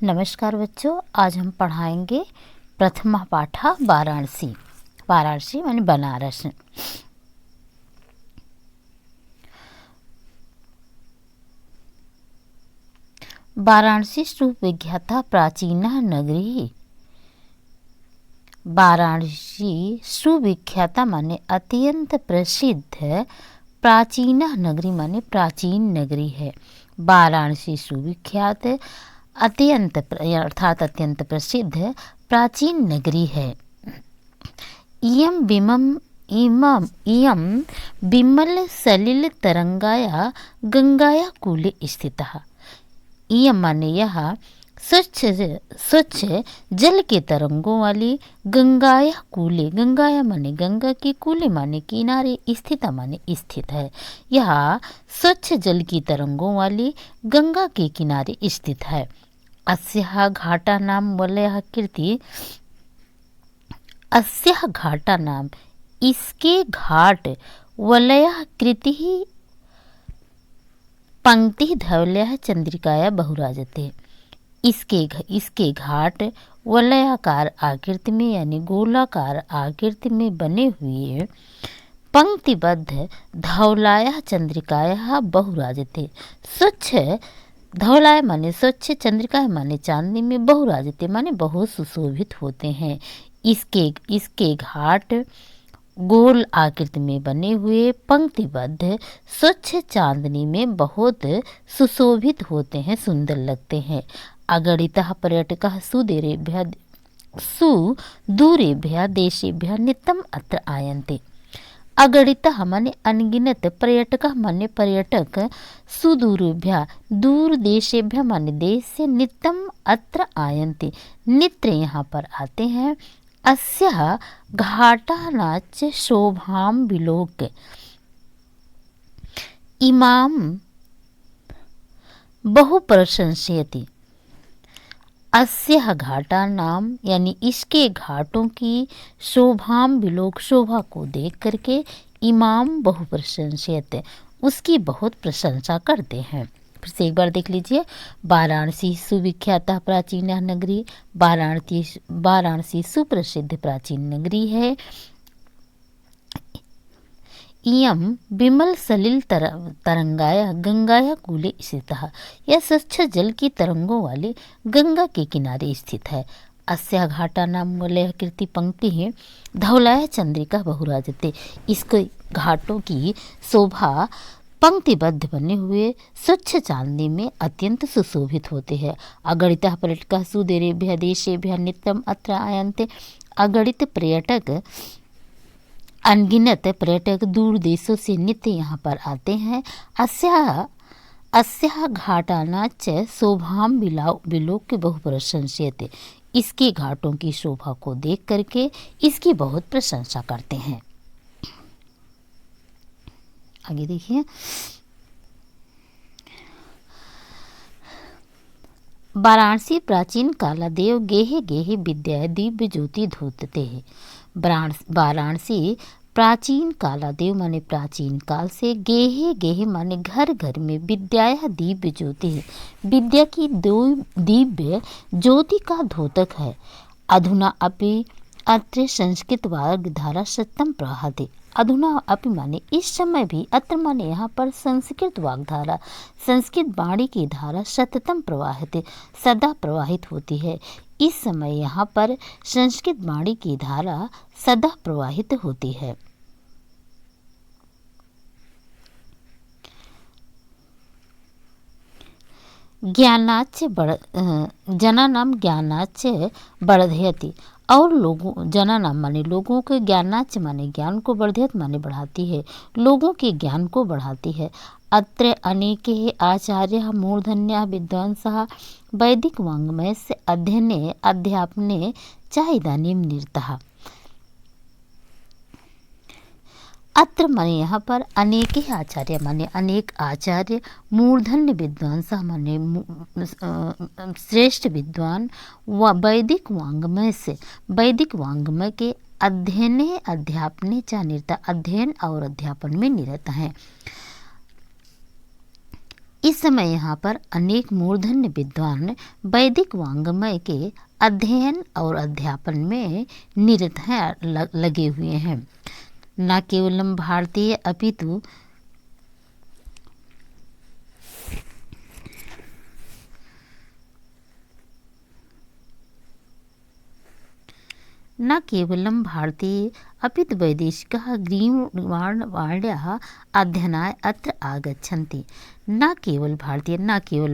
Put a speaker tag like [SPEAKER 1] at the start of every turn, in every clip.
[SPEAKER 1] नमस्कार बच्चों, आज हम पढ़ाएंगे प्रथमा पाठा वाराणसी। वाराणसी माने बनारस। वाराणसी सुविख्याता प्राचीना नगरी। वाराणसी सुविख्याता माने अत्यंत प्रसिद्ध, प्राचीना नगरी माने प्राचीन नगरी है। वाराणसी सुविख्यात अत्यंत अर्थात अत्यंत प्रसिद्ध प्राचीन नगरी है। इयं विमल सलिल तरंगाया गंगाया कूले स्थितः। इयं माने यह स्वच्छ जल के तरंगों वाली गंगाया कूले, गंगाया माने गंगा के, कूले माने किनारे, स्थित माने स्थित है। यह स्वच्छ जल की तरंगों वाली गंगा के किनारे स्थित है। अस्याः घाटा नाम वलयः कीर्ति। अस्याः घाटा नाम, इसके घाट, वलयः कृति पंक्ति धवलयः चंद्रिकाया बहुराजते। इसके घाट वलयाकार आकृति में यानी गोलाकार आकृति में बने हुए पंक्तिबद्ध धवलाया चंद्रिकाया बहुराजते। स्वच्छ धवलाय माने स्वच्छ, चंद्रिका माने चांदनी में, बहुराजते माने बहुत सुशोभित होते हैं। इसके घाट गोल आकृति में बने हुए पंक्तिबद्ध स्वच्छ चांदनी में बहुत सुशोभित होते हैं, सुंदर लगते हैं। अगणितः पर्यटकः सुदूरेभ्यः देशेभ्यः नित्यम् अत्र आयन्ते। अगणितः माने अनगिनत, पर्यटकः माने पर्यटक, सुदूरेभ्यः दूर, देशेभ्यः माने देश से, नित्यम् अत्र आयन्ते नित्य यहाँ पर आते हैं। अस्याः घाटानाच शोभां विलोक्य इमां बहु प्रशंसयति। अस्याः घाटा नाम यानी इसके घाटों की शोभाम विलोक, शोभा को देख करके, इमाम बहु प्रशंसयते उसकी बहुत प्रशंसा करते हैं। फिर से एक बार देख लीजिए। वाराणसी सुविख्याता प्राचीन नगरी। वाराणसी सुप्रसिद्ध प्राचीन नगरी है। इयं विमल सलिल तरंगाया गंगाया कूले स्थितः। यह स्वच्छ जल की तरंगों वाले गंगा के किनारे स्थित है। अस्या घाटा नाम वलय कीर्ति पंक्ति है धवलाया चंद्रिका बहुराजते। इसके घाटों की शोभा पंक्तिबद्ध बने हुए स्वच्छ चांदनी में अत्यंत सुशोभित होते हैं। अगणितः पर्यटकः सुदूरेभ्यः देशेभ्यः नित्यम् अत्र आयन्ते। अगणित पर्यटक, अनगिनत पर्यटक दूर देशों से नित्य यहाँ पर आते हैं। अस्याः घाटानाच शोभां विलोक्य बहु प्रशंसयते। इसके घाटों की शोभा को देख करके इसकी बहुत प्रशंसा करते हैं। आगे देखिए। वाराणसी प्राचीन काला देव गेहे गेहे विद्या दिव्य ज्योति धोतते है। वाराणसी प्राचीन काला देव माने प्राचीन काल से, गेहे गेहे माने घर घर में, विद्या दिव्य ज्योति है, विद्या की दिव्य ज्योति का द्योतक है। अधुना अपि अत्र संस्कृत वाग्धारा सत्यम प्रवहते। अधुना अपि माने इस समय भी, अत्र माने यहाँ पर संस्कृत वाग्धारा, संस्कृत वाणी की धारा सततम प्रवाहित सदा प्रवाहित होती है। इस समय यहाँ पर संस्कृत वाणी की धारा सदा प्रवाहित होती है। ज्ञानाच जनानाम ज्ञानाच वर्धयति। और लोगों, जनानाम माने लोगों के, ज्ञानाच माने ज्ञान को, वर्धयत माने बढ़ाती है, लोगों के ज्ञान को बढ़ाती है। अत्र अनेके आचार्यः मूर्धन्यः विद्वांसः वैदिक वाङ्मयस्य अध्ययने अध्यापने च इदानीं निरताः। अत्र माने यहाँ पर अनेके आचार्य माने अनेक आचार्य, मूर्धन्य विद्वांस माने श्रेष्ठ विद्वान, वैदिक वाङ्मय से, वैदिक वाङ्मय के अध्ययने अध्यापने च निरता, अध्ययन और अध्यापन में निरत हैं। इस समय यहाँ पर अनेक मूर्धन्य विद्वान वैदिक वांग्मय के अध्ययन और अध्यापन में निरत हैं, लगे हुए हैं। न केवलम भारतीय अपितु न केवलं भारतीय अपितु वैदेशिकः ग्रीवाणवाड्याः अध्ययनाय अत्र आगच्छन्ति। न केवल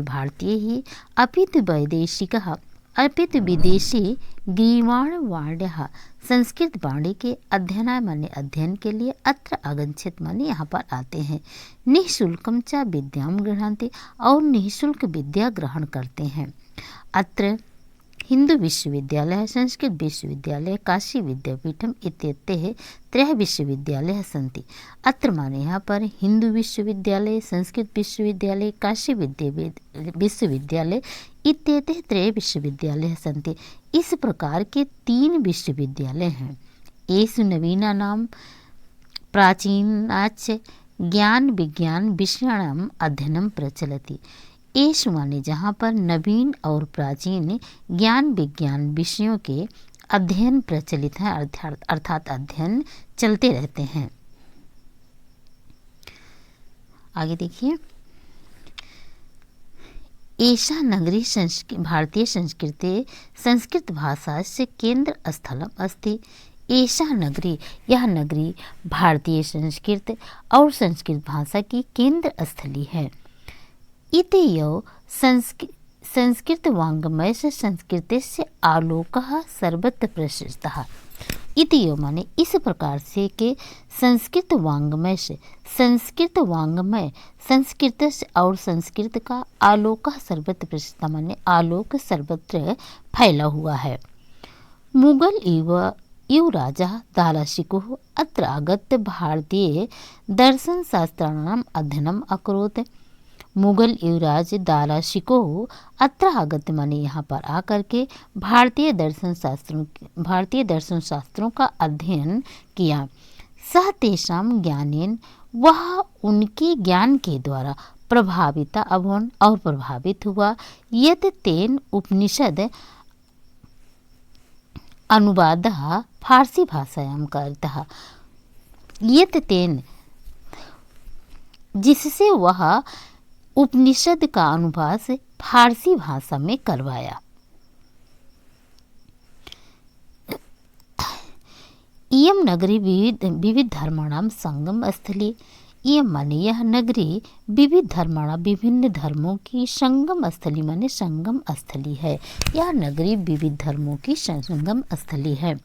[SPEAKER 1] भारतीय ही अपितु वैदेशिकः अपितु विदेशी ग्रीवाणवाड्याः संस्कृत वाणी के अध्ययनाय माने अध्ययन के लिए अत्र आगच्छित माने यहाँ पर आते हैं। निःशुल्कम च विद्याम गृह्णन्ति और निःशुल्क विद्या ग्रहण करते हैं। अत्र हिंदू विश्वविद्यालय, संस्कृत विश्वविद्यालय, काशी विद्यापीठम इत्येते त्रयः विश्वविद्यालयाः सन्ति। अत्र माने यहाँ पर हिंदू विश्वविद्यालय, संस्कृत विश्वविद्यालय, काशी विश्वविद्यालय इत्येते त्रयः विश्वविद्यालयाः सन्ति। इस प्रकार के 3 विश्वविद्यालय हैं। एषु नवीनानां प्राचीनाच्च ज्ञान विज्ञान विषयाणाम् अध्ययनं प्रचलति। एषु माने जहाँ पर नवीन और प्राचीन ज्ञान विज्ञान विषयों के अध्ययन प्रचलित हैं, अर्थात अध्ययन चलते रहते हैं। आगे देखिए, एषा नगरी भारतीय संस्कृते संस्कृत भाषास्य केंद्र स्थलम अस्ति। एषा नगरी, यह नगरी भारतीय संस्कृत और संस्कृत भाषा की केंद्र स्थली है। इति यो संस्कृत वाङ्मय से संस्कृतस्य आलोकः सर्वत्र प्रसृतः। इति यो माने इस प्रकार से के संस्कृत वाङ्मय से संस्कृत और संस्कृत का आलोकः सर्वत्र प्रसृतः माने आलोक सर्वत्र फैला हुआ है। मुगल इव राजा दाराशिकोः अत्र आगत्य भारतीय दर्शन शास्त्राणाम् अध्ययनम् अकरोत्। मुगल युवराज दाराशिकोः अत्र आगत्य माने यहाँ पर आकर के भारतीय दर्शन शास्त्रों का अध्ययन किया। सह तेषां ज्ञानेन, वह उनके ज्ञान के द्वारा प्रभावित अभवन् और प्रभावित हुआ। यत् तेन उपनिषद अनुवादः फारसी भाषायां कृतः। यत् तेन, जिससे वह उपनिषद का अनुवाद फारसी भाषा में करवाया। इयं नगरी विविध धर्माणां संगम स्थली। इयं माने यह नगरी विविध धर्माणां, विभिन्न धर्मों की संगम स्थली माने संगम स्थली है। यह नगरी विविध धर्मों की संगम स्थली है।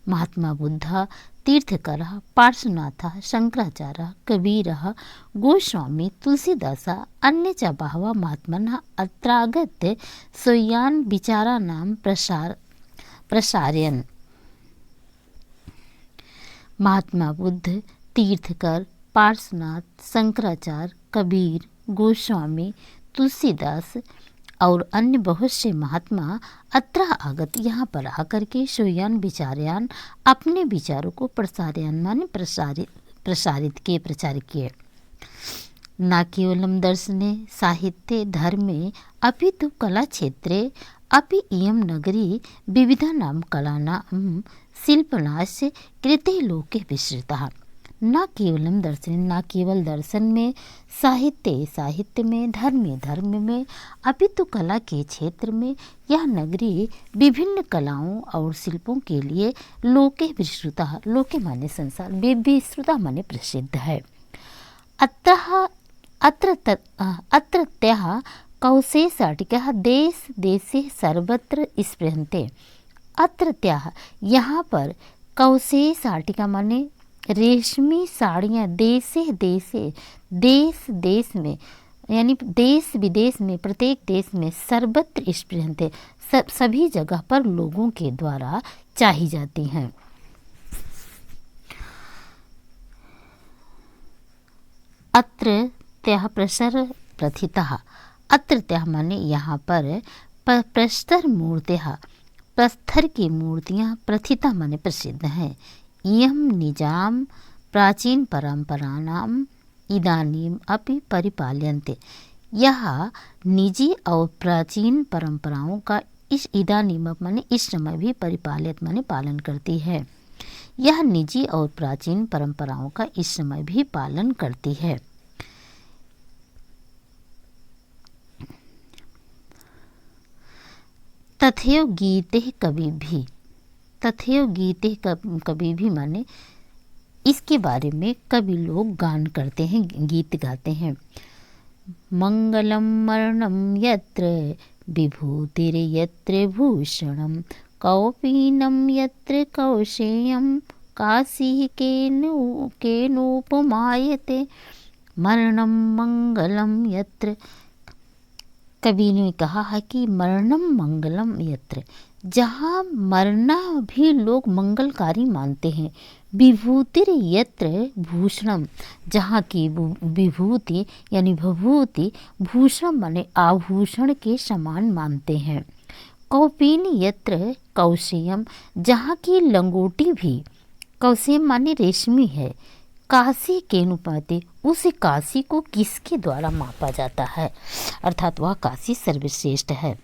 [SPEAKER 1] महात्मा बुद्ध, तीर्थकरः, पार्श्वनाथः, शंकराचार्यः, कबीरः, गोस्वामी, तुलसीदासः, अन्ये च बहवः महात्मनः अत्रागत्य स्वीयान् विचाराणां प्रसारयन्। महात्मा बुद्ध, तीर्थकर, पार्श्वनाथ, शंकराचार्य, कबीर, गोस्वामी, तुलसीदास और अन्य बहुत से महात्मा अत्र आगत, यहाँ पर आकर के स्वीयान् विचारयान, अपने विचारों को प्रसारयान माने प्रचारित किए। न केवलं दर्शने, साहित्ये, धर्मे अपितु कलाक्षेत्रे अपि इयं नगरी विविधानां कलानां शिल्पनास्य कृते लोके विस्तृतः। न केवलम दर्शन, न केवल दर्शन में, साहित्य में, धर्म में, अपितु कला के क्षेत्र में यह नगरी विभिन्न कलाओं और शिल्पों के लिए लोके विस्तृतः, लोके माने संसार, विस्तृतः माने प्रसिद्ध है। अत्रत्यः कौशेषाटिकाः देश देशे सर्वत्र स्पृहन्ते। अत्रत्यः, यहाँ पर कौशेषाटिका माने रेशमी साड़ियाँ देश देश में यानी देश विदेश में, प्रत्येक देश में सर्वत्र स्पृहन्ते, सभी जगह पर लोगों के द्वारा चाही जाती हैं। अत्र त्यः प्रसर प्रथितः। अत्र त्यः माने यहाँ पर प्रस्तर मूर्तियाँ, पत्थर की मूर्तियाँ, प्रथिता माने प्रसिद्ध हैं। इयं निजाम प्राचीन परंपराणाम इदानीम अपि परिपाल्यन्ते। यह निजी और प्राचीन परंपराओं का इस इदानीमक माने इस समय भी परिपालित माने पालन करती है। यह निजी और प्राचीन परंपराओं का इस समय भी पालन करती है। तथैव गीते कभी भी माने इसके बारे में कवि लोग गान करते हैं, गीत गाते हैं। मंगलम मरणम यत्र विभूतिर्यत्र भूषणम कौपीनम यत्र कौशेयम काशी केनोपमायते मरणम मंगलम यत्र। कवि ने कहा है कि मरणम मंगलम यत्र, जहाँ मरना भी लोग मंगलकारी मानते हैं। विभूतिर यत्र भूषणम, जहाँ की विभूति यानी भभूति, भूषण माने आभूषण के समान मानते हैं। कौपीन यत्र कौशेयम, जहाँ की लंगोटी भी, कौशेयम माने रेशमी है। काशी के अनुपाते, उस काशी को किसके द्वारा मापा जाता है, अर्थात वह काशी सर्वश्रेष्ठ है।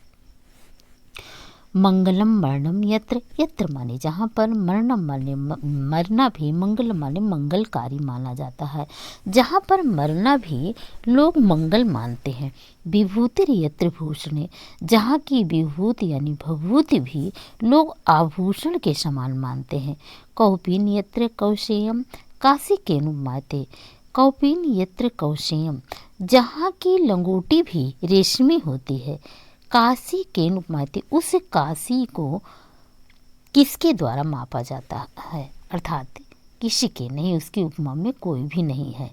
[SPEAKER 1] मंगलम मरणम यत्र, यत्र माने जहाँ पर, मरणम माने मरना भी, मंगल माने मंगलकारी माना जाता है, जहाँ पर मरना भी लोग मंगल मानते हैं। विभूतिर यत्र भूषणे, जहाँ की विभूति यानी भभूति भी लोग आभूषण के समान मानते हैं। कौपीन यत्र कौशेयम, काशी के अनुमाते, कौपीन यत्र कौशेयम, जहाँ की लंगोटी भी रेशमी होती है। काशी के अनुमाते, उस काशी को किसके द्वारा मापा जाता है, अर्थात किसी के नहीं, उसकी उपमा में कोई भी नहीं है।